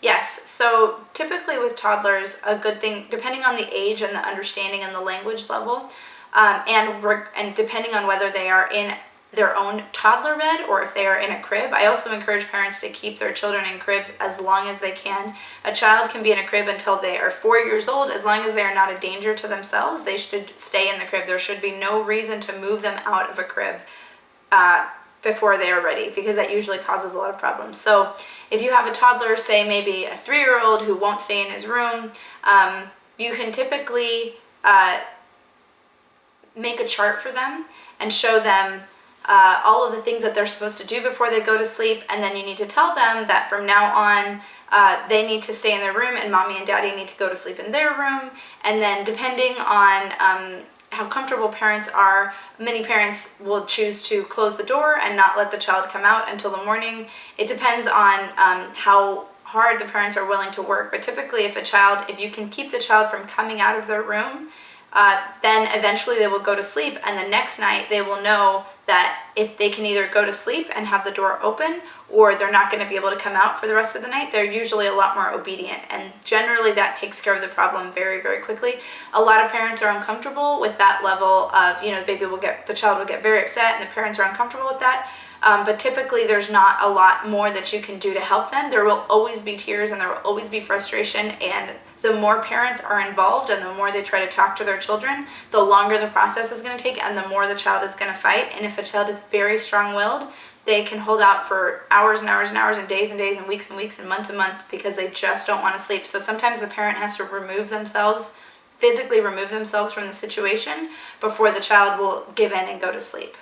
Yes, so typically with toddlers, a good thing, depending on the age and the understanding and the language level, and depending on whether they are in their own toddler bed or if they are in a crib. I also encourage parents to keep their children in cribs as long as they can. A child can be in a crib until they are 4 years old. As long as they are not a danger to themselves, they should stay in the crib. There should be no reason to move them out of a crib before they are ready, because that usually causes a lot of problems. So if you have a toddler, say maybe a 3-year-old who won't stay in his room, you can typically make a chart for them and show them all of the things that they're supposed to do before they go to sleep, and then you need to tell them that from now on they need to stay in their room and mommy and daddy need to go to sleep in their room. And then depending on how comfortable parents are, many parents will choose to close the door and not let the child come out until the morning. It depends on how hard the parents are willing to work, but typically if you can keep the child from coming out of their room, then eventually they will go to sleep, and the next night they will know that if they can either go to sleep and have the door open, or they're not going to be able to come out for the rest of the night. They're usually a lot more obedient, and generally that takes care of the problem very, very quickly. A lot of parents are uncomfortable with that level of, the child will get very upset and the parents are uncomfortable with that. But typically there's not a lot more that you can do to help them. There will always be tears and there will always be frustration, and the more parents are involved and the more they try to talk to their children, the longer the process is going to take and the more the child is going to fight. And if a child is very strong-willed, they can hold out for hours and hours and hours and days and weeks and months and months because they just don't want to sleep. So sometimes the parent has to physically remove themselves from the situation before the child will give in and go to sleep.